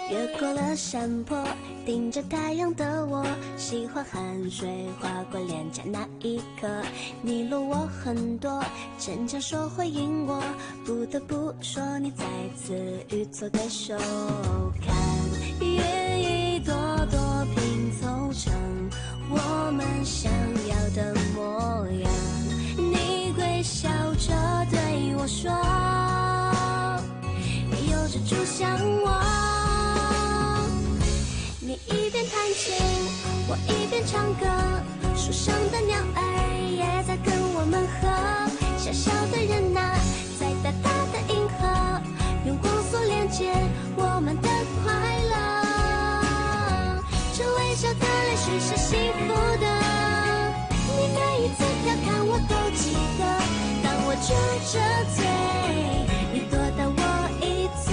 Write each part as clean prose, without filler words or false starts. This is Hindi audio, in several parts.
越过了山坡，顶着太阳的我，喜欢汗水划过脸颊那一刻。你落我很多，逞强说回应我，不得不说你再次与错对手。看云一朵朵拼凑成我们想要的模样，你会笑着对我说，有着主向往。你一边弹琴，我一边唱歌，树上的鸟儿也在跟我们和。小小的人呐，在大大的银河，用光速连接我们的快乐。这微笑的泪水是幸福的，你每一次调侃我都记得。当我撅着嘴，你躲到我一侧。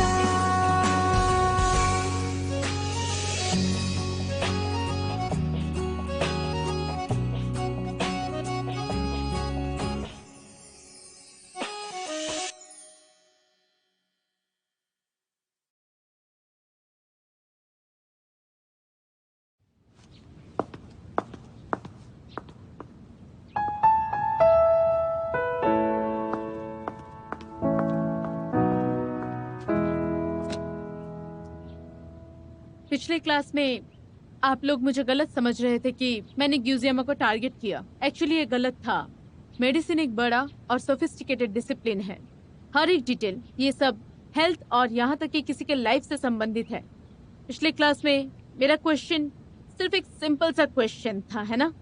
पिछले क्लास में आप लोग मुझे गलत समझ रहे थे कि मैंने ग्यूजियामा को टारगेट किया। एक्चुअली ये गलत था। मेडिसिन एक बड़ा और सोफिस्टिकेटेड डिसिप्लिन है। हर एक डिटेल, ये सब हेल्थ और यहाँ तक कि किसी के लाइफ से संबंधित है। पिछले क्लास में मेरा क्वेश्चन सिर्फ एक सिंपल सा क्वेश्चन था, है ना?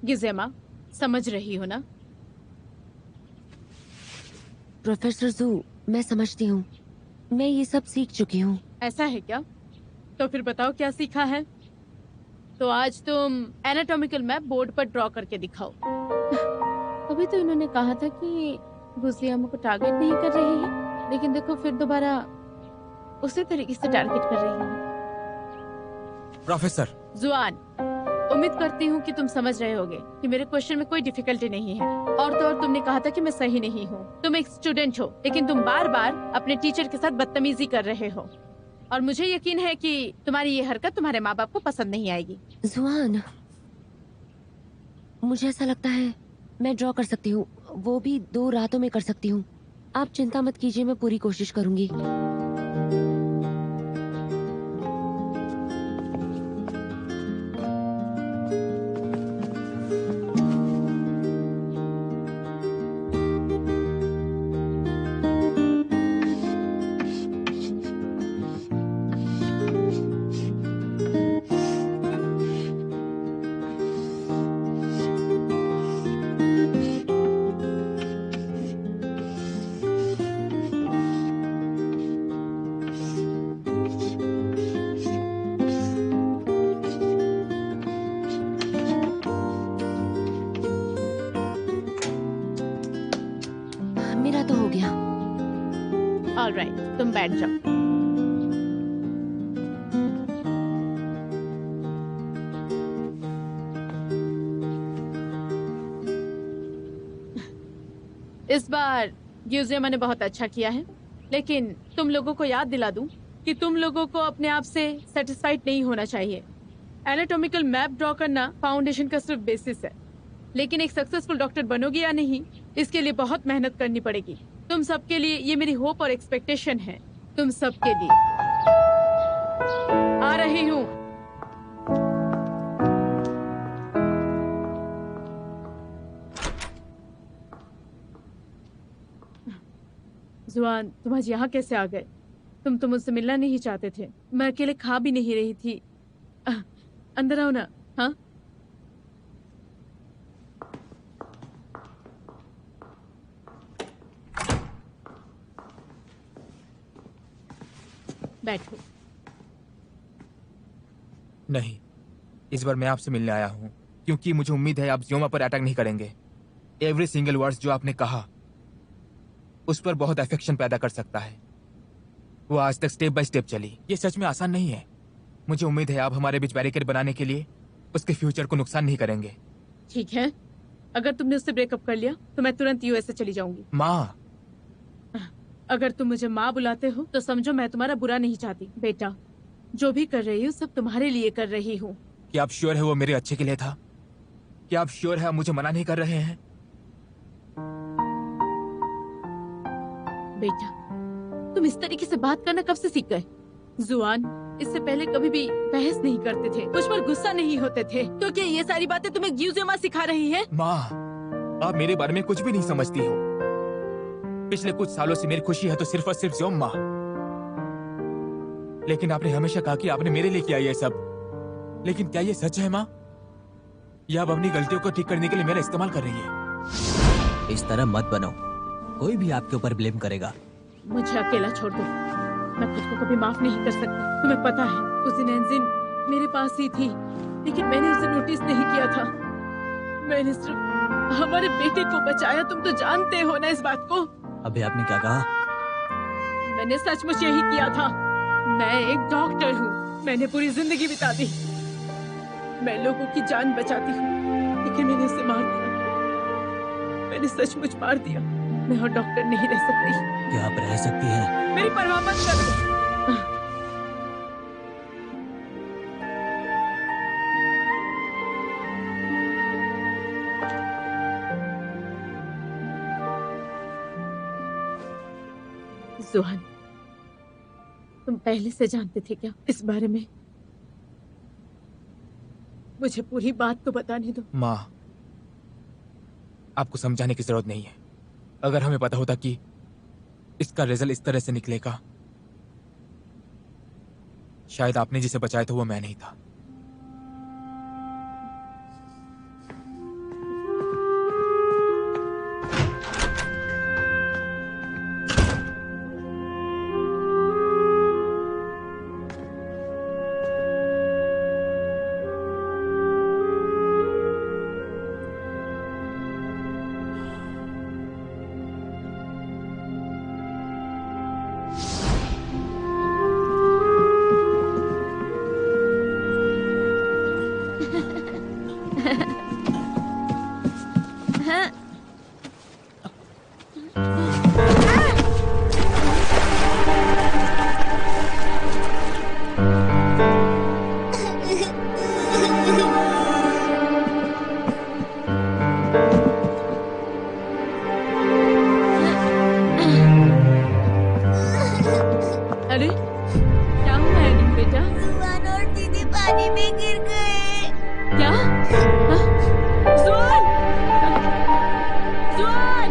ग्यूजियामा, समझ रही हो ना? प्रोफेसर जू, मैं समझती हूँ। मैं ये सब सीख चुकी हूँ। ऐसा है क्या? तो फिर बताओ क्या सीखा है। तो आज तुम एनाटॉमिकल मैप बोर्ड पर ड्रॉ करके दिखाओ। अभी तो इन्होंने कहा था कि गुजियामा को टारगेट नहीं कर रही है, लेकिन देखो फिर दोबारा उसी तरीके से टारगेट कर रही है। प्रोफेसर जुआन, उम्मीद करती हूँ कि तुम समझ रहे होगे कि मेरे क्वेश्चन में कोई डिफिकल्टी नहीं है। और तो और तुमने कहा था कि मैं सही नहीं हूँ। तुम एक स्टूडेंट हो, लेकिन तुम बार बार अपने टीचर के साथ बदतमीजी कर रहे हो, और मुझे यकीन है कि तुम्हारी ये हरकत तुम्हारे माँ बाप को पसंद नहीं आएगी। जुआन, मुझे ऐसा लगता है मैं ड्रॉ कर सकती हूँ, वो भी 2 रातों में कर सकती हूँ। आप चिंता मत कीजिए, मैं पूरी कोशिश करूंगी। मेरा तो हो गया। ऑलराइट, तुम बैठ जाओ। इस बार ग्यूजियामा ने बहुत अच्छा किया है, लेकिन तुम लोगों को याद दिला दूं कि तुम लोगों को अपने आप से सेटिस्फाइड नहीं होना चाहिए। एनाटॉमिकल मैप ड्रॉ करना फाउंडेशन का सिर्फ बेसिस है, लेकिन एक सक्सेसफुल डॉक्टर बनोगी या नहीं, इसके लिए बहुत मेहनत करनी पड़ेगी। तुम सबके लिए ये मेरी होप और एक्सपेक्टेशन है। तुम सबके लिए आ रही हूँ। जुआन, तुम आज यहाँ कैसे आ गए? तुम तो मुझसे मिलना नहीं चाहते थे। मैं अकेले खा भी नहीं रही थी। अंदर आओ ना। हाँ, बैठो। नहीं, इस बार मैं आपसे मिलने आया हूँ क्योंकि मुझे उम्मीद है आप जियोमा पर अटैक नहीं करेंगे। एवरी सिंगल वर्ड्स जो आपने कहा उस पर बहुत अफेक्शन पैदा कर सकता है। वो आज तक स्टेप बाय स्टेप चली। ये सच में आसान नहीं है। मुझे उम्मीद है आप हमारे बीच बैरिकेड बनाने के लिए उसके फ्यूचर को नुकसान नहीं करेंगे। ठीक है, अगर तुमने उससे ब्रेकअप कर लिया तो मैं तुरंत यूएसए चली जाऊंगी। माँ, अगर तुम मुझे माँ बुलाते हो तो समझो मैं तुम्हारा बुरा नहीं चाहती। बेटा, जो भी कर रही हूँ सब तुम्हारे लिए कर रही हूँ। क्या आप श्योर है वो मेरे अच्छे के लिए था? क्या आप श्योर है आप मुझे मना नहीं कर रहे हैं? बेटा, तुम इस तरीके से बात करना कब से सीख गए? जुआन इससे पहले कभी भी बहस नहीं करते थे, मुझ पर गुस्सा नहीं होते थे, तो क्या ये सारी बातें तुम्हें ग्यूजियमा सिखा रही है? माँ, आप मेरे बारे में कुछ भी नहीं समझती हो। पिछले कुछ सालों से मेरी खुशी है तो सिर्फ और सिर्फ ज़्योम माँ। लेकिन आपने हमेशा कहा कि आपने मेरे लिए किया ये सब। लेकिन क्या ये सच है माँ? या आप अपनी गलतियों को ठीक करने के लिए मेरा इस्तेमाल कर रही है? इस तरह मत बनो, कोई भी आपके ऊपर ब्लेम करेगा। मुझे अकेला छोड़ दो, मैं खुद को कभी माफ नहीं कर सकती। तुम्हें पता है उस दिन एंजिन मेरे पास ही थी, लेकिन मैंने उसे नोटिस नहीं किया था। मैंने सिर्फ हमारे बेटे को बचाया। तुम तो जानते हो ना इस बात को। अभी आपने क्या कहा? मैंने सचमुच यही किया था। मैं एक डॉक्टर हूँ, मैंने पूरी जिंदगी बिता दी। मैं लोगों की जान बचाती हूँ, लेकिन मैंने उसे मार दिया। मैंने सचमुच मार दिया। मैं और डॉक्टर नहीं रह सकती। क्या आप रह सकती हैं? मेरी परवाह मत करो। जुहान, तुम पहले से जानते थे क्या इस बारे में? मुझे पूरी बात तो बताने दो। माँ, आपको समझाने की जरूरत नहीं है। अगर हमें पता होता कि इसका रिजल्ट इस तरह से निकलेगा, शायद आपने जिसे बचाया था वो मैं नहीं था। अरे क्या हुआ है बेटा? जुआन और दीदी पानी में गिर गए। क्या? हाँ? जुआन! जुआन!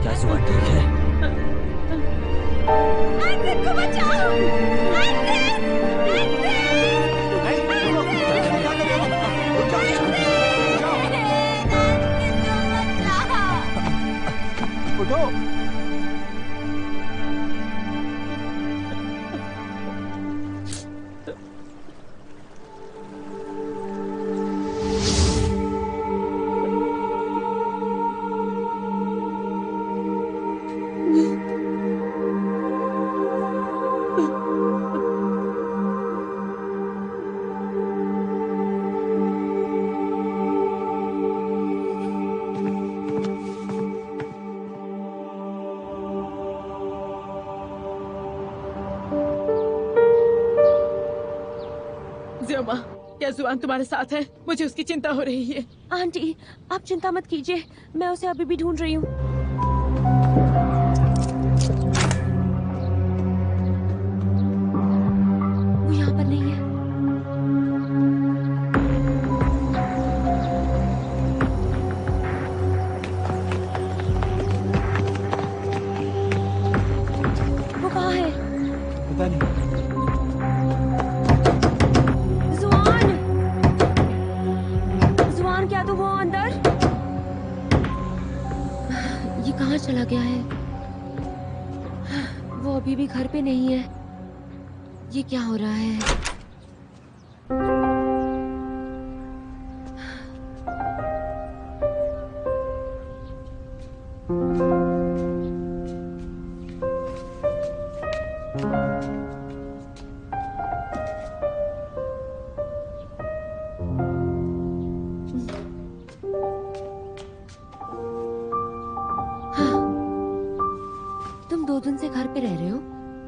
क्या जुआन ठीक है? आंद्रेस को बचाओ! आंद्रेस! उठो। ज़ियोमा, क्या जुआन तुम्हारे साथ है? मुझे उसकी चिंता हो रही है। आंटी, आप चिंता मत कीजिए, मैं उसे अभी भी ढूंढ रही हूँ। वो यहाँ पर नहीं है। वो कहाँ है? पता नहीं। क्या तू वो अंदर? ये कहाँ चला गया है? वो अभी भी घर पे नहीं है। ये क्या हो रहा है? रह रहे हो?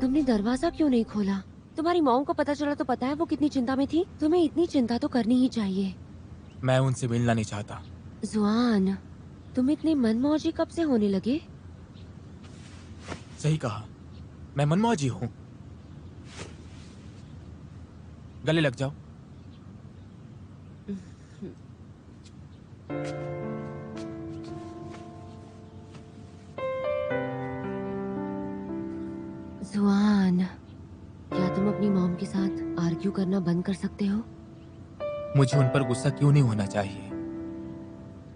तुमने दरवाजा क्यों नहीं खोला? तुम्हारी मॉम को पता चला तो पता है वो कितनी चिंता में थी। तुम्हें इतनी चिंता तो करनी ही चाहिए। मैं उनसे मिलना नहीं चाहता। जुआन, तुम इतने मनमौजी कब से होने लगे? सही कहा, मैं मनमौजी हूँ। गले लग जाओ। जुआन, क्या तुम अपनी मॉम के साथ आर्ग्यू करना बंद कर सकते हो? मुझे उन पर गुस्सा क्यों नहीं होना चाहिए?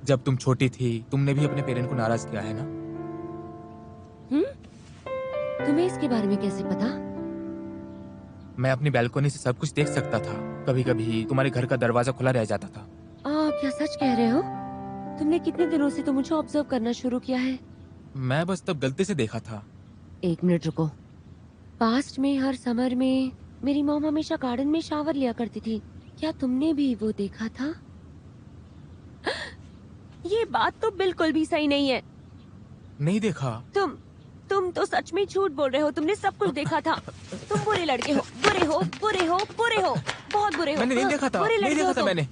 जब तुम छोटी थी तुमने भी अपने पेरेंट को नाराज किया है ना? तुम्हें इसके बारे में कैसे पता? मैं अपनी बैल्कनी से सब कुछ देख सकता था। कभी कभी तुम्हारे घर का दरवाजा खुला रह जाता था। क्या सच कह रहे हो? तुमने कितने दिनों से तो मुझे ऑब्जर्व करना शुरू किया है? मैं बस तब गलती से देखा था। एक मिनट रुको। पास्ट में हर समर में मेरी मॉम हमेशा गार्डन में शावर लिया करती थी। क्या तुमने भी वो देखा था? ये बात तो बिल्कुल भी सही नहीं है। नहीं देखा। तुम तो सच में झूठ बोल रहे हो। तुमने सब कुछ देखा था। तुम बुरे लड़के हो, बुरे हो, बुरे हो, बुरे हो, बहुत बुरे हो। मैंने नहीं देखा था, बुरे नहीं लड़के देखा हो था तुम। मैंने।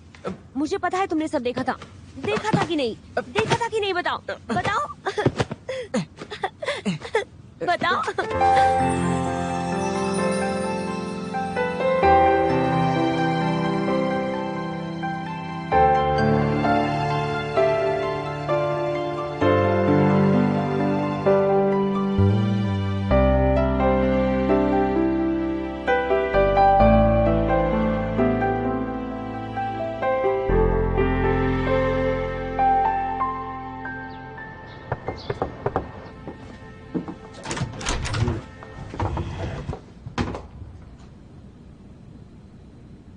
मुझे पता है तुमने सब देखा था। देखा था कि नहीं? देखा था कि नहीं? बताओ, बताओ। बताओ।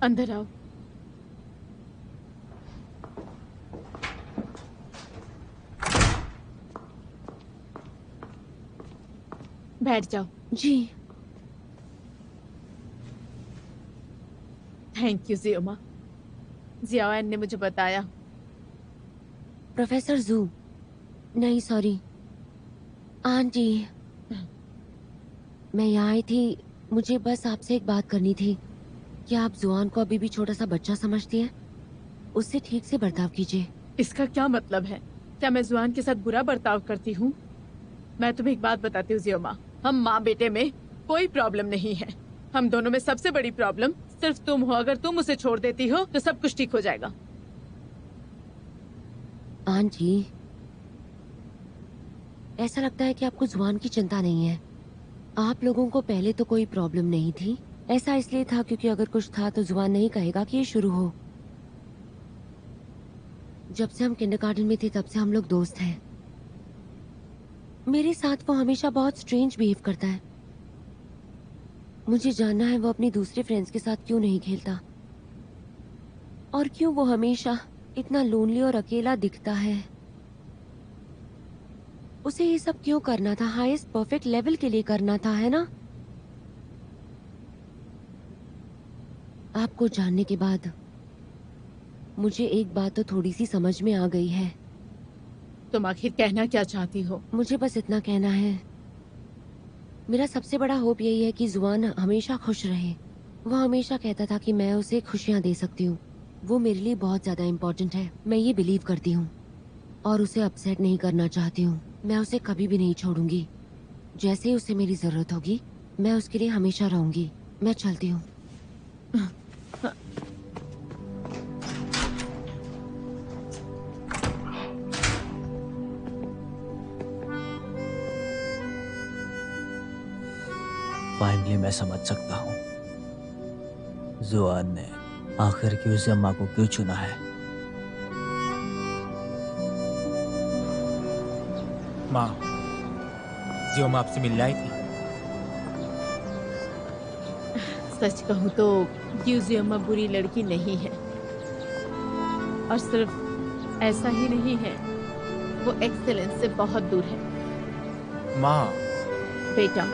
अंदर आओ। बैठ जाओ। जी। Thank you जियोमा। जियाओन ने मुझे बताया। प्रोफेसर जू, नहीं सॉरी आंटी, मैं यहाँ आई थी। मुझे बस आपसे एक बात करनी थी। क्या आप जुआन को अभी भी छोटा सा बच्चा समझती हैं? उससे ठीक से बर्ताव कीजिए। इसका क्या मतलब है? क्या मैं जुआन के साथ बुरा बर्ताव करती हूँ? मैं तुम्हें एक बात बताती हूँ जियोमा, हम माँ बेटे में कोई प्रॉब्लम नहीं है। हम दोनों में सबसे बड़ी प्रॉब्लम सिर्फ तुम हो। अगर तुम उसे छोड़ देती हो तो सब कुछ ठीक हो जाएगा। आंटी, ऐसा लगता है कि आपको जुआन की चिंता नहीं है। आप लोगों को पहले तो कोई प्रॉब्लम नहीं थी। ऐसा इसलिए था क्योंकि अगर कुछ था तो जुआन नहीं कहेगा कि ये शुरू हो। जब से हम किंडरगार्टन में थे तब से हम लोग दोस्त हैं। मेरे साथ वो हमेशा बहुत स्ट्रेंज बिहेव करता है। मुझे जानना है वो अपनी दूसरे फ्रेंड्स के साथ क्यों नहीं खेलता, और क्यों वो हमेशा इतना लोनली और अकेला दिखता है। उसे ये सब क्यों करना था? हाईएस्ट परफेक्ट लेवल के लिए करना था, है ना? आपको जानने के बाद मुझे एक बात तो थोड़ी सी समझ में आ गई है। तुम आखिर कहना क्या चाहती हो? मुझे बस इतना कहना है, मेरा सबसे बड़ा होप यही है कि जुआन हमेशा खुश रहे। वो हमेशा कहता था कि मैं उसे खुशियां दे सकती हूँ। वो मेरे लिए बहुत ज्यादा इम्पोर्टेंट है, मैं ये बिलीव करती हूँ, और उसे अपसेट नहीं करना चाहती हूँ। मैं उसे कभी भी नहीं छोड़ूंगी। जैसे ही उसे मेरी जरूरत होगी मैं उसके लिए हमेशा रहूंगी। मैं चलती हूँ। फाइनली मैं समझ सकता हूँ जुआन ने आखिर क्यों अम्मा को क्यों चुना है। माँ, जियोमा आपसे मिलने आई थी। सच कहूँ तो जियोमा बुरी लड़की नहीं है, और सिर्फ ऐसा ही नहीं है, वो एक्सेलेंस से बहुत दूर है। माँ, बेटा,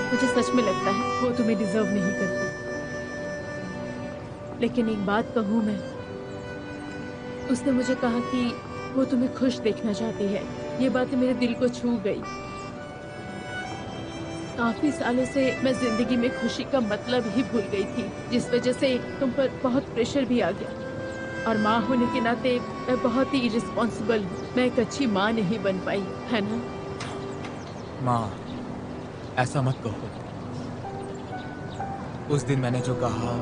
मुझे सच में लगता है वो तुम्हें डिजर्व नहीं करती। लेकिन एक बात कहूँ मैं, उसने मुझे कहा कि वो तुम्हें खुश देखना चाहती है। ये बात मेरे दिल को छू गई। काफी सालों से मैं जिंदगी में खुशी का मतलब ही भूल गई थी, जिस वजह से तुम पर बहुत प्रेशर भी आ गया। और माँ होने के नाते मैं बहुत ही इरिस्पॉन्सिबल हूँ। मैं एक अच्छी माँ नहीं बन पाई, है ना? माँ, ऐसा मत कहो। उस दिन मैंने जो कहा,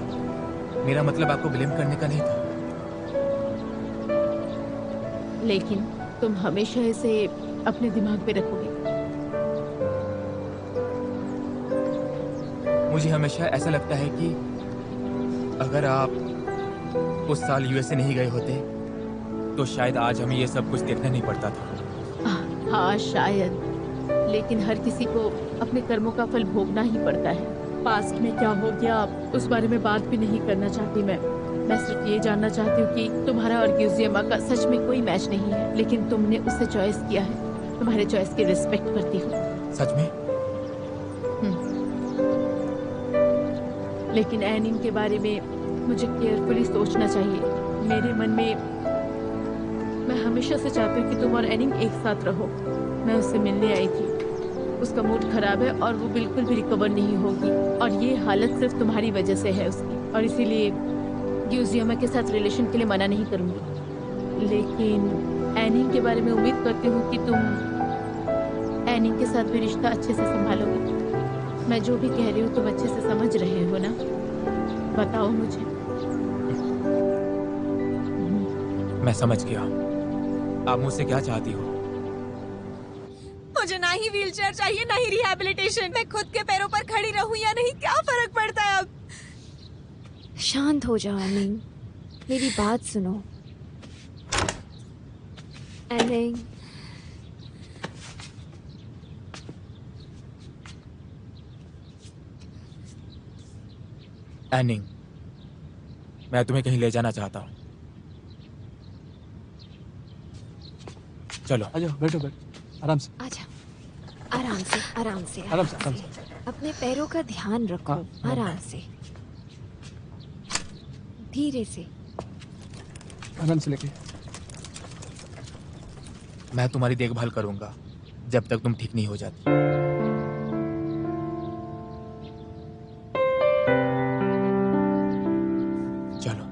मेरा मतलब आपको ब्लेम करने का नहीं था। लेकिन तुम हमेशा इसे अपने दिमाग पे रखोगे। मुझे हमेशा ऐसा लगता है कि अगर आप उस साल यूएसए नहीं गए होते तो शायद आज हमें ये सब कुछ देखना नहीं पड़ता था। हाँ शायद, लेकिन हर किसी को अपने कर्मों का फल भोगना ही पड़ता है। पास्ट में क्या हो गया उस बारे में बात भी नहीं करना चाहती मैं सिर्फ ये जानना चाहती हूँ कि तुम्हारा और ग्यूजियमा का सच में कोई मैच नहीं है, लेकिन तुमने उससे चॉइस किया है। तुम्हारे चॉइस की रिस्पेक्ट करती हूँ। सच में? लेकिन एनिंग के बारे में मुझे केयरफुली सोचना चाहिए। मेरे मन में मैं हमेशा से चाहती हूँ कि तुम और एनिंग एक साथ रहो। मैं उससे मिलने आई थी। उसका मूड खराब है और वो बिल्कुल भी रिकवर नहीं होगी, और ये हालत सिर्फ तुम्हारी वजह से है उसकी, और इसीलिए ग्यूजियमा के साथ रिलेशन के लिए मना नहीं करूंगी। लेकिन एनिंग के बारे में उम्मीद करती हूँ कि तुम एनिंग के साथ भी रिश्ता अच्छे से संभालोगे। मैं जो भी कह रही हूँ तुम अच्छे से समझ रहे हो ना? बताओ मुझे। मैं समझ गया। आप मुझसे क्या चाहती हो? मुझे ना ही व्हीलचेयर चाहिए ना ही रिहैबिलिटेशन। मैं खुद के पैरों पर खड़ी रहूं या नहीं, क्या फर्क पड़ता है अब? शांत हो जाओ एनिंग, मेरी बात सुनो। एनिंग, एनिंग, मैं तुम्हें कहीं ले जाना चाहता हूँ। चलो। आ जाओ, बैठो बैठो, आराम से। आजा, आराम से आराम से आराम से, आराम से। अपने पैरों का ध्यान रखो। हाँ। आराम से, धीरे से। आराम से लेके। मैं तुम्हारी देखभाल करूंगा जब तक तुम ठीक नहीं हो जाती। चलो।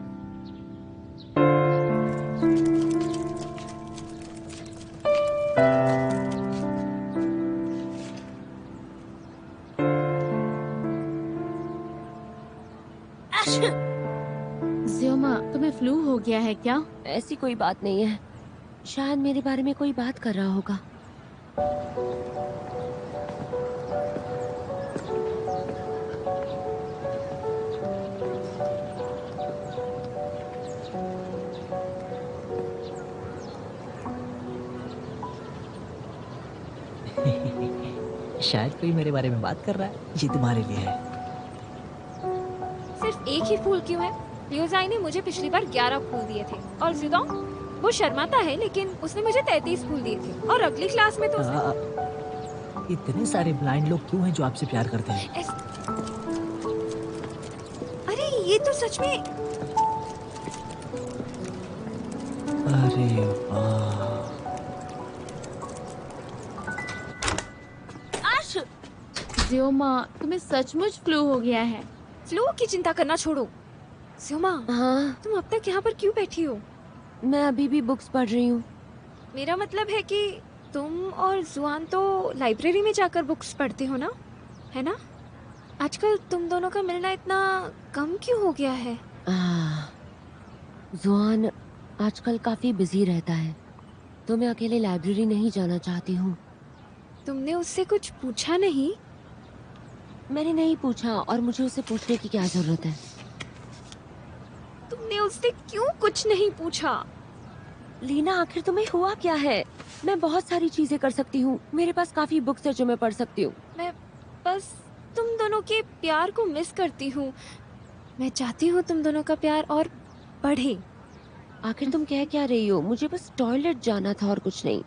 ज़ियोमा, तुम्हें फ्लू हो गया है क्या? ऐसी कोई बात नहीं है। शायद मेरे बारे में कोई बात कर रहा होगा। शायद कोई मेरे बारे में बात कर रहा है। ये तुम्हारे लिए है। सिर्फ एक ही फूल क्यों है? लियोजाई ने मुझे पिछली बार 11 फूल दिए थे, और जुदोंग, वो शर्माता है लेकिन उसने मुझे 33 फूल दिए थे, और अगली क्लास में तो उसने... इतने सारे ब्लाइंड लोग क्यों हैं जो आपसे प्यार करते हैं? अरे ये तो सच में... अरे वाह। ज़ियोमा, तुम्हें सचमुच फ्लू हो गया है। फ्लू की चिंता करना छोड़ो। ज़ियोमा, हाँ, तुम अब तक यहाँ पर क्यों बैठी हो? मैं अभी भी बुक्स पढ़ रही हूँ। मेरा मतलब है कि तुम और जुआन तो लाइब्रेरी में जाकर बुक्स पढ़ते हो ना, है ना? आजकल तुम दोनों का मिलना इतना कम क्यों हो गया है? जुआन आजकल काफी बिजी रहता है, तो मैं अकेले लाइब्रेरी नहीं जाना चाहती हूँ। तुमने उससे कुछ पूछा नहीं? मैंने नहीं पूछा, और मुझे उससे पूछने की क्या जरूरत है? तुमने उससे क्यों कुछ नहीं पूछा? लीना, आखिर तुम्हें हुआ क्या है? मैं बहुत सारी चीजें कर सकती हूँ। मेरे पास काफी बुक्स है जो मैं पढ़ सकती हूँ। मैं बस तुम दोनों के प्यार को मिस करती हूँ। मैं चाहती हूँ तुम दोनों का प्यार और बढ़े। आखिर तुम कह क्या रही हो? मुझे बस टॉयलेट जाना था और कुछ नहीं।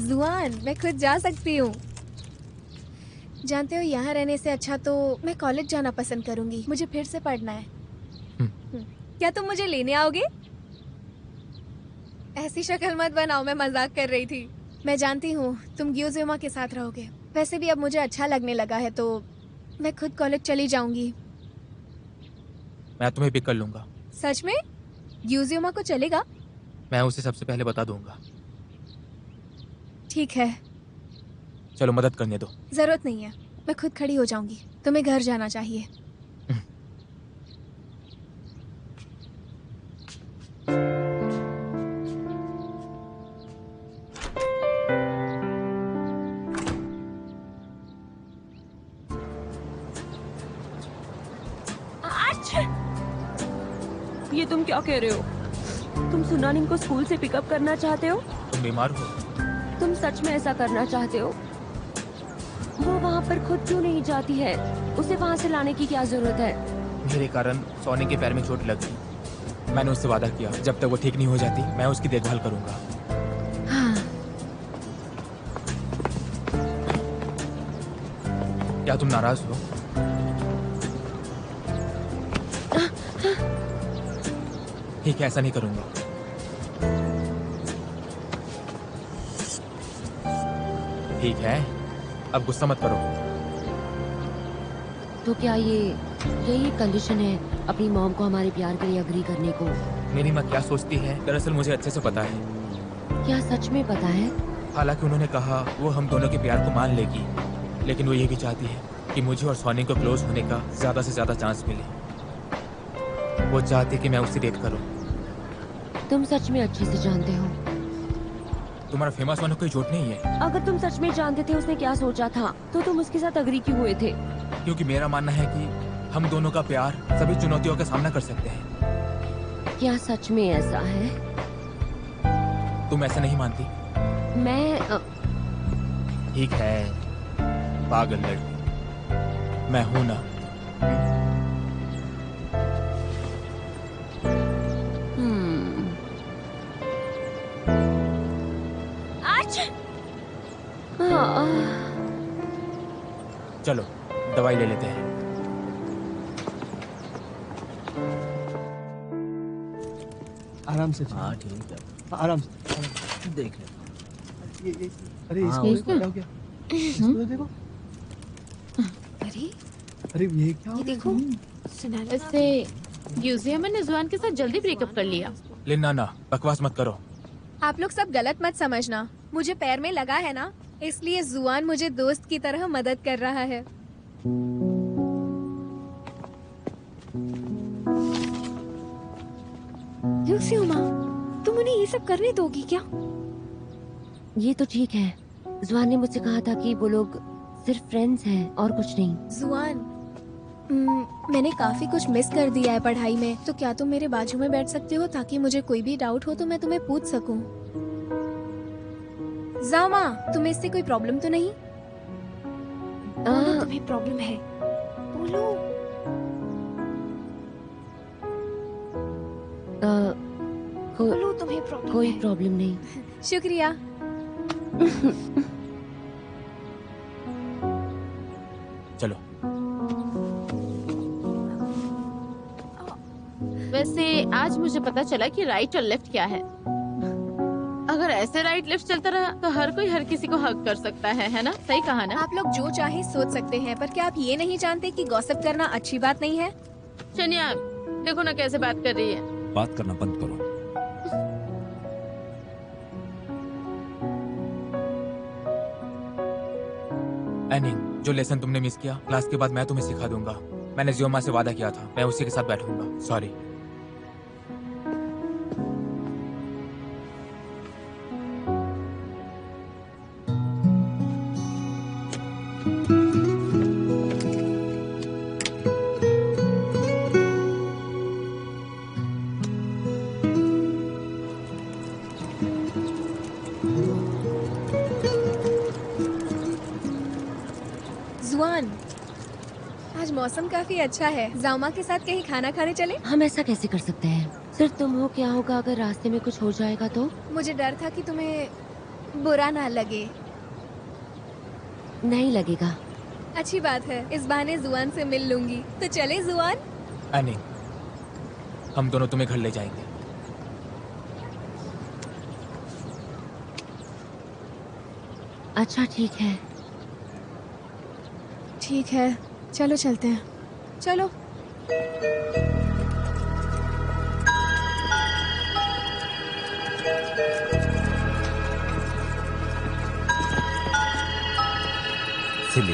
जुआन, मैं खुद जा सकती हूँ। जानते हो, यहाँ रहने से अच्छा तो मैं कॉलेज जाना पसंद करूंगी। मुझे फिर से पढ़ना है। क्या तुम मुझे लेने आओगे? ऐसी शक्ल मत बनाओ, मैं मजाक कर रही थी। मैं जानती हूँ तुम ग्यूजियोमा के साथ रहोगे। वैसे भी अब मुझे अच्छा लगने लगा है तो मैं खुद कॉलेज चली जाऊंगी। मैं तुम्हें पिक कर लूंगा। सच में? ग्यूजियोमा को चलेगा? मैं उसे सबसे पहले बता दूंगा। ठीक है, चलो मदद करने दो। जरूरत नहीं है, मैं खुद खड़ी हो जाऊंगी। तुम्हें घर जाना चाहिए। ये तुम क्या कह रहे हो? तुम सुनानिन को स्कूल से पिकअप करना चाहते हो? तुम बीमार हो? तुम सच में ऐसा करना चाहते हो? वो वहाँ पर खुद क्यों नहीं जाती है? उसे वहाँ से लाने की क्या जरूरत है? मेरे कारण सोनी के पैर में चोट लग गई। मैंने उससे वादा किया जब तक वो ठीक नहीं हो जाती मैं उसकी देखभाल करूंगा। हाँ। क्या तुम नाराज हो? ठीक है, ऐसा नहीं करूंगा। ठीक है, अब गुस्सा मत करो। तो क्या यही कंडीशन है अपनी मॉम को हमारे प्यार के लिए अग्री करने को? मेरी माँ क्या सोचती है दरअसल मुझे अच्छे से पता है। क्या सच में पता है? हालांकि उन्होंने कहा वो हम दोनों के प्यार को मान लेगी, लेकिन वो ये भी चाहती है कि मुझे और सोनी को क्लोज होने का ज्यादा से ज्यादा चांस मिले। वो चाहती कि मैं उससे डेट करूं। तुम सच में अच्छे से जानते हो। तुम्हारा फेमस होने कोई चोट नहीं है। अगर तुम सच में जानते थे उसने क्या सोचा था तो तुम उसके साथ अग्री क्यों हुए थे? क्योंकि मेरा मानना है कि हम दोनों का प्यार सभी चुनौतियों का सामना कर सकते हैं। क्या सच में ऐसा है? तुम ऐसा नहीं मानती? मैं ठीक है, पागल लड़की मैं हूं ना। चलो दवाई ले लेते हैं। आराम से चलो। हाँ ठीक है, आराम से देख ले। अरे हाँ, इसको इसको? क्या हो गया? इसको तो देखो। अरे अरे ये क्या हो ये गया? देखो, सुनाना। इससे ग्यूजियोमा ने जुआन के साथ जल्दी ब्रेकअप कर लिया। लिन्ना ना बकवास मत करो। आप लोग सब गलत मत समझना। मुझे पैर में लगा है ना, इसलिए जुआन मुझे दोस्त की तरह मदद कर रहा है। यूसियुमा, तुम उन्हें ये सब करने दोगी क्या? ये तो ठीक है। जुआन ने मुझसे कहा था कि वो लोग सिर्फ फ्रेंड्स हैं और कुछ नहीं। जुआन, मैंने काफी कुछ मिस कर दिया है पढ़ाई में, तो क्या तुम मेरे बाजू में बैठ सकते हो ताकि मुझे कोई भी डाउट हो तो मैं तुम्हें पूछ सकूं? जामा, तुम्हें इससे कोई प्रॉब्लम तो नहीं? बोलो तुम्हें प्रॉब्लम है, बोलो। बोलो तुम्हें प्रॉब्लम कोई है। प्रॉब्लम नहीं। शुक्रिया। चलो। वैसे आज मुझे पता चला कि राइट और लेफ्ट क्या है। अगर ऐसे राइट लेफ्ट चलता रहा तो हर कोई हर किसी को हक कर सकता है ना? सही कहा ना? आप लोग जो चाहे सोच सकते हैं, पर क्या आप ये नहीं जानते कि गॉसिप करना अच्छी बात नहीं है? शनिया, देखो ना कैसे बात कर रही है। बात करना बंद करो। एनिंग, जो लेसन तुमने मिस किया क्लास के बाद मैं तुम्हें सिखा दूंगा। मैंने जियोमा से वादा किया था, मैं उसी के साथ बैठूंगा। सॉरी। जुआन, आज मौसम काफी अच्छा है। जामा के साथ कहीं खाना खाने चले? हम ऐसा कैसे कर सकते हैं? सिर्फ तुम हो, क्या होगा अगर रास्ते में कुछ हो जाएगा तो? मुझे डर था कि तुम्हें बुरा ना लगे। नहीं लगेगा। अच्छी बात है, इस बहाने जुआन से मिल लूंगी। तो चले जुआन। नहीं, हम दोनों तुम्हें घर ले जाएंगे। अच्छा ठीक है। ठीक है, चलो चलते हैं। चलो। सिली,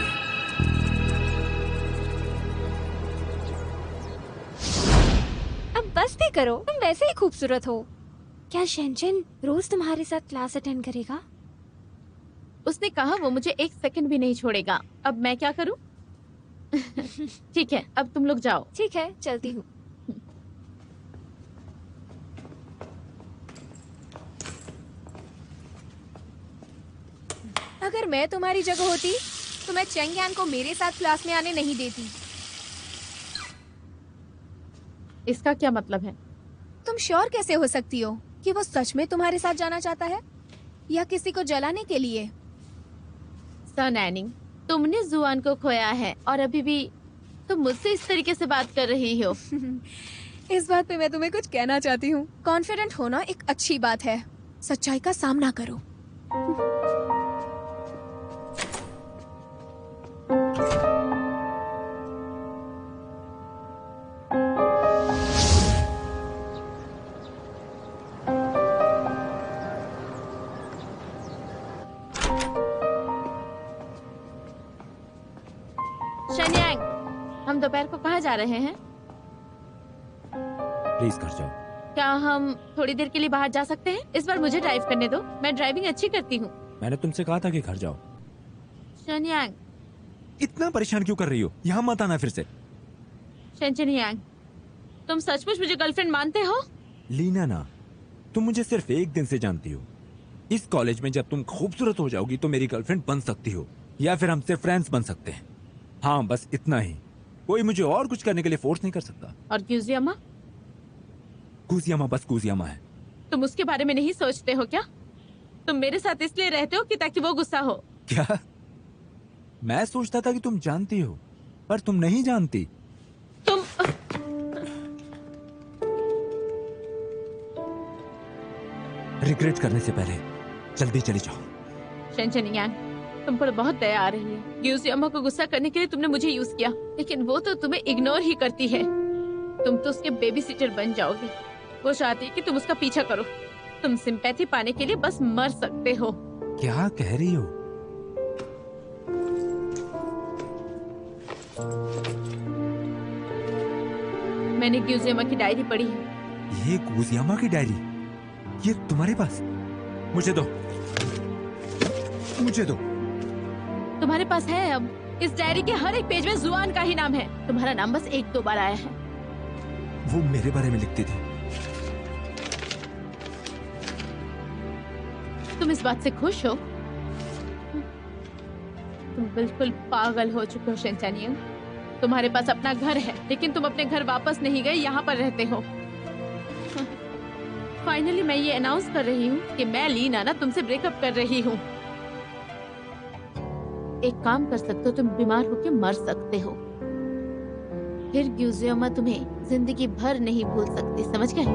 अब बस भी करो, तुम वैसे ही खूबसूरत हो। क्या शेंचन रोज तुम्हारे साथ क्लास अटेंड करेगा? उसने कहा वो मुझे एक सेकंड भी नहीं छोड़ेगा। अब मैं क्या करूं? ठीक है, अब तुम लोग जाओ। ठीक है, चलती हूँ। अगर मैं तुम्हारी जगह होती तो मैं चेंगयान को मेरे साथ क्लास में आने नहीं देती। इसका क्या मतलब है? तुम श्योर कैसे हो सकती हो कि वो सच में तुम्हारे साथ जाना चाहता है या किसी को जलाने के लिए? सन एनिंग, तुमने जुआन को खोया है और अभी भी तुम मुझसे इस तरीके से बात कर रही हो। इस बात पे मैं तुम्हें कुछ कहना चाहती हूँ। कॉन्फिडेंट होना एक अच्छी बात है। सच्चाई का सामना करो। शन्यांग, हम दोपहर को कहाँ जा रहे हैं? प्लीज घर जाओ। क्या हम थोड़ी देर के लिए बाहर जा सकते हैं? इस बार मुझे ड्राइव करने दो, मैं ड्राइविंग अच्छी करती हूँ। मैंने तुमसे कहा था कि घर जाओ। शन्यांग, इतना परेशान क्यों कर रही हो? यहाँ मत आना फिर से। शन्यांग, तुम सचमुच मुझे गर्लफ्रेंड मानते हो? लीना ना, तुम मुझे सिर्फ एक दिन से जानती हो। इस कॉलेज में जब तुम खूबसूरत हो जाओगी तो मेरी गर्लफ्रेंड बन सकती हो, या फिर हम सिर्फ फ्रेंड्स बन सकते हैं। हाँ, बस इतना ही। कोई मुझे और कुछ करने के लिए फोर्स नहीं कर सकता। और क्यूजियामा? कुजियामा बस कुजियामा है। तुम उसके बारे में नहीं सोचते हो क्या? तुम मेरे साथ इसलिए रहते हो कि ताकि वो गुस्सा हो। क्या? मैं सोचता था कि तुम जानती हो, पर तुम नहीं जानती। तुम रिग्रेट करने से पहले जल्दी चली जाओ। शन्यांग, तुम पर बहुत दया आ रही है। क्यूजियामा को गुस्सा करने के लिए तुमने मुझे यूज किया, लेकिन वो तो तुम्हें इग्नोर ही करती है। तुम तो उसके बेबी सिटर बन जाओगे। वो चाहती है कि तुम उसका पीछा करो। तुम सिंपैथी पाने के लिए बस मर सकते हो। क्या कह रही हो? मैंने क्यूजियामा की डायरी पढ़ी है। ये कुजियामा की डायरी? ये तुम्हारे पास? मुझे दो, मुझे दो। तुम्हारे पास है? अब इस डायरी के हर एक पेज में जुआन का ही नाम है। तुम्हारा नाम बस एक दो बार आया है। वो मेरे बारे में लिखती थी। तुम इस बात से खुश हो? तुम बिल्कुल पागल हो चुके हो शन्यांग। तुम्हारे पास अपना घर है, लेकिन तुम अपने घर वापस नहीं गए, यहाँ पर रहते हो। फाइनली मैं ये अनाउंस कर रही हूँ कि मैं लीना ना तुमसे ब्रेकअप कर रही हूँ। एक काम कर सकते हो, तुम बीमार होकर मर सकते हो, फिर क्यूजियामा तुम्हें जिंदगी भर नहीं भूल सकती, समझ गए?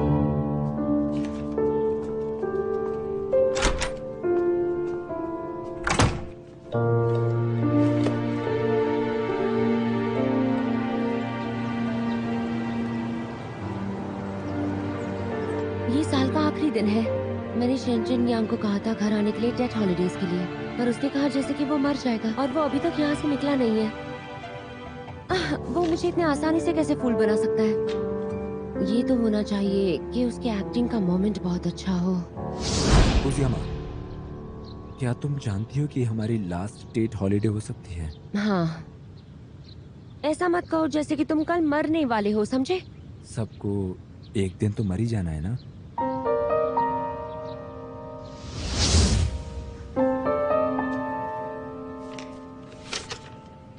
ये साल का आखिरी दिन है। मैंने शेंचन को कहा था घर आने के लिए टेट हॉलीडेज के लिए, पर उसने कहा जैसे कि वो मर जाएगा और वो अभी तक यहाँ से निकला नहीं है। वो मुझे इतने आसानी से कैसे फूल बना सकता है? ये तो होना चाहिए कि उसकी एक्टिंग का मोमेंट बहुत अच्छा हो। कुजियामा, क्या तुम जानती हो कि हमारी लास्ट टेट हॉलीडे हो सकती है? हाँ, ऐसा मत कहो जैसे कि तुम कल मरने वाले हो, समझे? सबको एक दिन तो मर ही जाना है ना।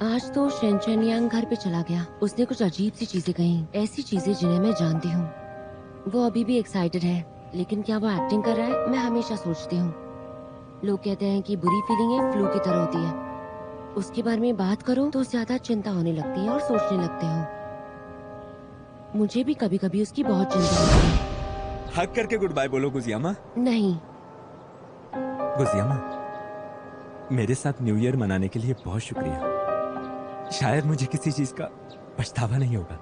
आज तो शेंचन घर पे चला गया। उसने कुछ अजीब सी चीजें कही, ऐसी चीजें जिन्हें मैं जानती हूँ। वो अभी भी एक्साइटेड है, लेकिन क्या वो एक्टिंग कर रहा है? मैं हमेशा सोचती हूँ। लोग कहते हैं कि बुरी फीलिंगें फ्लू की तरह होती है, उसके बारे में बात करो तो ज्यादा चिंता होने लगती है और सोचने लगते हो। मुझे भी कभी कभी उसकी बहुत चिंता होती है। हक करके गुड बाय बोलो गुजियामा। नहीं, गुजियामा, मेरे साथ न्यू ईयर मनाने के लिए बहुत शुक्रिया। शायद मुझे किसी चीज का पछतावा नहीं होगा।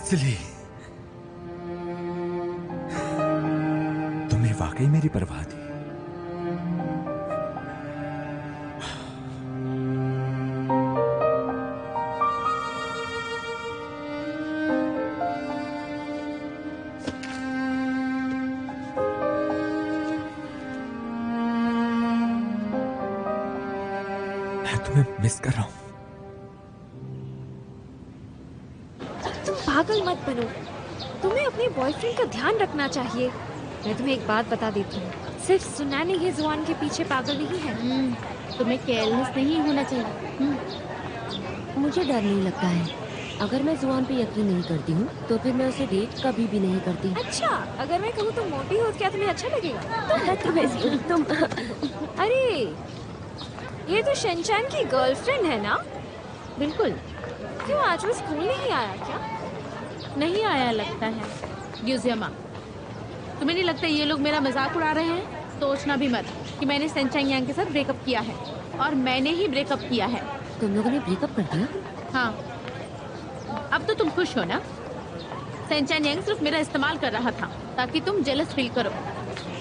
सिली, तुम्हें वाकई मेरी परवाह थी। मैं मिस कर रहा हूँ। तुम पागल मत बनो, तुम्हें अपने बॉयफ्रेंड का ध्यान रखना चाहिए। मैं तुम्हें एक बात बता देती हूँ, सिर्फ सुनाने ही जुआन के पीछे पागल नहीं है। तुम्हें केयरलेस नहीं होना चाहिए। मुझे डर नहीं लगता है। अगर मैं जुआन पे यकीन नहीं करती हूँ तो फिर मैं उसे डेट कभी भी नहीं करती। अच्छा, अगर मैं कहूँ तुम मोटी हो तो क्या तुम्हें अच्छा लगेगा? तुम अरे ये तो शनचैन की गर्लफ्रेंड है ना? बिल्कुल। क्यों आज वो स्कूल नहीं आया क्या? नहीं आया लगता है। यूजियामा, तुम्हें नहीं लगता ये लोग मेरा मजाक उड़ा रहे हैं? सोचना भी मत कि मैंने सेंचांग यांग के साथ ब्रेकअप किया है, और मैंने ही ब्रेकअप किया है। तुम लोगों ने ब्रेकअप कर दिया? हाँ। अब तो तुम खुश हो ना? सेंचांग यांग सिर्फ मेरा इस्तेमाल कर रहा था ताकि तुम जेलस फील करो।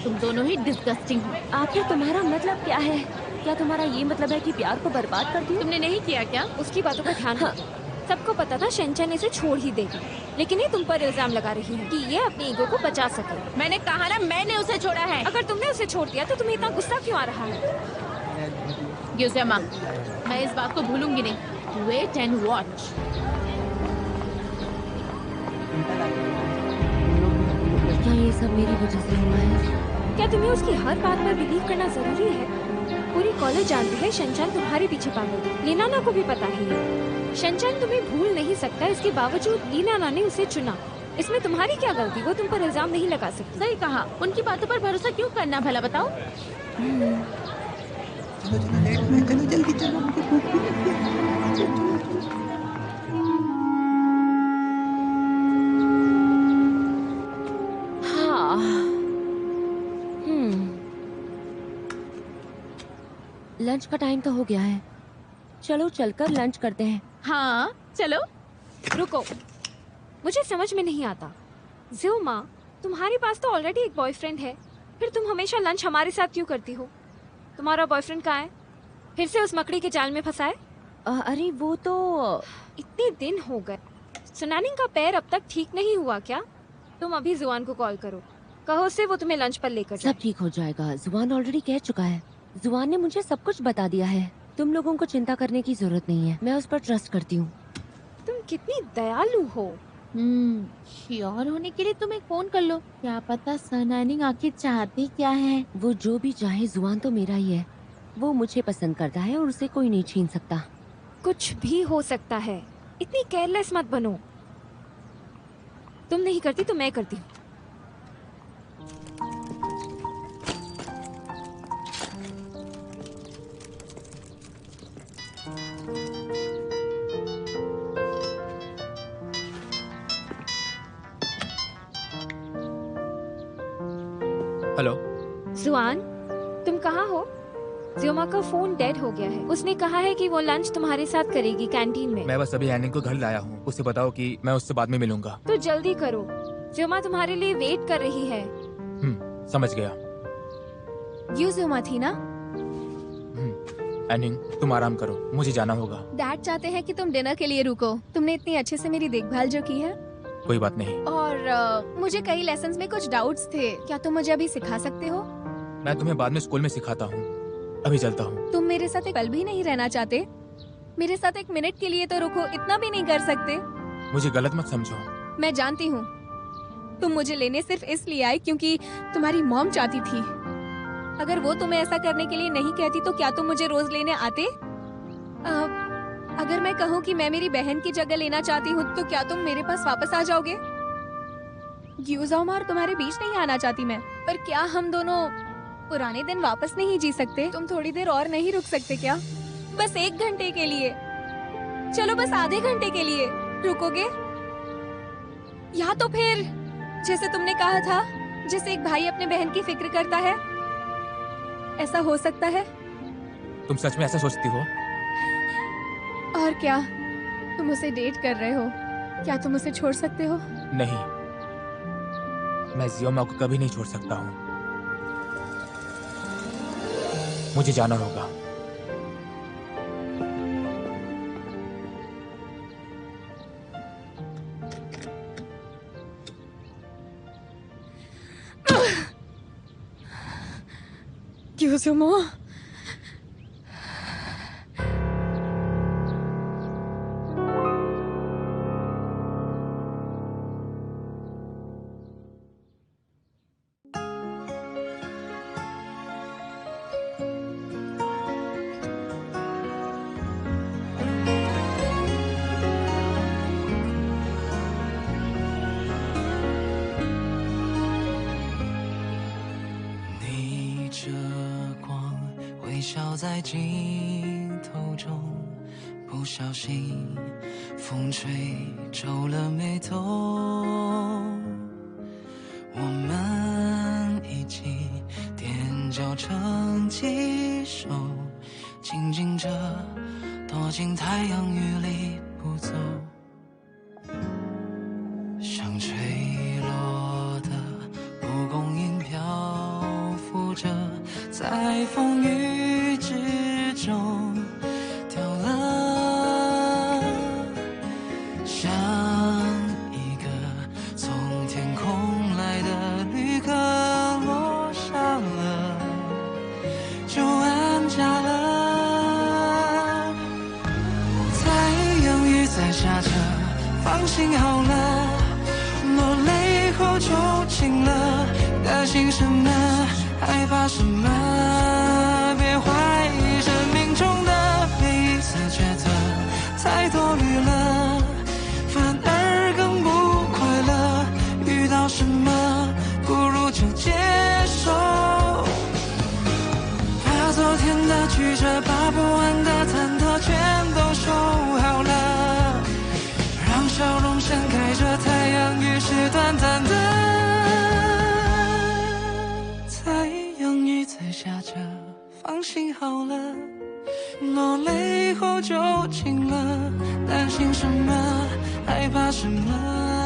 तुम दोनों ही डिस्गस्टिंग हो। आखिर तुम्हारा मतलब क्या है? क्या तुम्हारा ये मतलब है कि प्यार को बर्बाद कर दिया? तुमने नहीं किया क्या? उसकी बातों का ध्यान रखो। सबको पता था शनचैन इसे छोड़ ही देगी, लेकिन ये तुम पर इल्जाम लगा रही है कि ये अपनी ईगो को बचा सके। मैंने कहा ना, मैंने उसे छोड़ा है। अगर तुमने उसे छोड़ दिया तो तुम्हें इतना गुस्सा क्यों आ रहा है? यूजियामा, मैं इस बात को भूलूंगी नहीं। Wait and watch. क्या ये सब मेरी वजह से हुआ है? क्या तुम्हें उसकी हर बात पर बिलीव करना जरूरी है? पूरी कॉलेज जानती है शनचैन तुम्हारे पीछे पागल थी। लीनाना को भी पता है ये। शनचैन तुम्हें भूल नहीं सकता, इसके बावजूद लीनाना ने उसे चुना। इसमें तुम्हारी क्या गलती? वो तुम पर इल्जाम नहीं लगा सकती। सही कहा। उनकी बातों पर भरोसा क्यों करना भला बताओ? चलो चलो, लेट में चलो, जल्दी चलो, मुझे भूख भी लगी है। हाँ। लंच का टाइम तो हो गया है। चलो चलकर लंच करते हैं। हाँ चलो। रुको, मुझे समझ में नहीं आता। ज़ियोमा, तुम्हारे पास तो ऑलरेडी एक बॉयफ्रेंड है, फिर तुम हमेशा लंच हमारे साथ क्यों करती हो? तुम्हारा बॉयफ्रेंड कहाँ है? फिर से उस मकड़ी के जाल में फंसा है? अरे वो तो इतने दिन हो गए, सुनानिंग का पैर अब तक ठीक नहीं हुआ क्या? तुम अभी जुआन को कॉल करो, कहो उससे वो तुम्हें लंच पर लेकर जाए। सब ठीक हो जाएगा। जुआन ऑलरेडी कह चुका है। जुआन ने मुझे सब कुछ बता दिया है। तुम लोगों को चिंता करने की जरूरत नहीं है, मैं उस पर ट्रस्ट करती हूँ। तुम कितनी दयालु हो। श्योर होने के लिए तुम एक फोन कर लो। क्या पता सनानिंग आखिर चाहती क्या है। वो जो भी चाहे, जुआन तो मेरा ही है। वो मुझे पसंद करता है और उसे कोई नहीं छीन सकता। कुछ भी हो सकता है, इतनी केयरलेस मत बनो। तुम नहीं करती तो मैं करती हूँ। हेलो जुआन, तुम कहाँ हो? ज़ियोमा का फोन डेड हो गया है। उसने कहा है कि वो लंच तुम्हारे साथ करेगी कैंटीन में। मैं बस अभी एनिंग को घर लाया हूँ। उसे बताओ कि मैं उससे बाद में मिलूंगा। तो जल्दी करो, ज़ियोमा तुम्हारे लिए वेट कर रही है। समझ गया। यू ज़ियोमा थी ना? एनिंग, तुम आराम करो, मुझे जाना होगा। डैड चाहते हैं कि तुम डिनर के लिए रुको। तुमने इतनी अच्छे से मेरी देखभाल जो की है। कोई बात नहीं। और मुझे कई लेसन्स में कुछ डाउट्स थे। क्या तुम मुझे अभी सिखा सकते हो? मैं तुम्हें बाद में स्कूल में सिखाता हूँ। अभी चलता हूँ। तुम मेरे साथ एक पल भी नहीं रहना चाहते? मेरे साथ एक मिनट के लिए तो रुको, इतना भी नहीं कर सकते? मुझे गलत मत समझो। मैं जानती हूँ तुम मुझे लेने सिर्फ इसलिए आए क्योंकि तुम्हारी मॉम चाहती थी। अगर वो तुम्हें ऐसा करने के लिए नहीं कहती तो क्या तुम मुझे रोज लेने आते? अगर मैं कहूँ कि मैं मेरी बहन की जगह लेना चाहती हूँ तो क्या तुम मेरे पास वापस आ जाओगे? ग्यूजोमा और तुम्हारे बीच नहीं आना चाहती मैं, पर क्या हम दोनों पुराने दिन वापस नहीं जी सकते? तुम थोड़ी देर और नहीं रुक सकते क्या? बस 1 घंटे के लिए, चलो बस आधे घंटे के लिए रुकोगे? या तो फिर जैसे तुमने कहा था, जैसे एक भाई अपने बहन की फिक्र करता है, ऐसा हो सकता है? तुम सच में ऐसा सोचती हो? और क्या, तुम उसे डेट कर रहे हो, क्या तुम उसे छोड़ सकते हो? नहीं, मैं जियोमा को कभी नहीं छोड़ सकता हूँ। मुझे जाना होगा। ग्यूजोमा,笑在镜头中，不小心风吹皱了眉头。我们一起踮脚成几首，静静着躲进太阳雨里不走。像吹落的蒲公英漂浮着，在风雨之中掉了，像一个从天空来的旅客落下了，就安家了。太阳雨在下着，放心好了，落泪后就晴了，担心什么？害怕什么？别怀疑生命中的每一次抉择，太多虑了，反而更不快乐。遇到什么，不如就接受，把昨天的曲折，把不完的忐忑全都收好了，让笑容盛开着，太阳雨是短暂的。在下着，放心好了，落泪后就晴了，担心什么？害怕什么？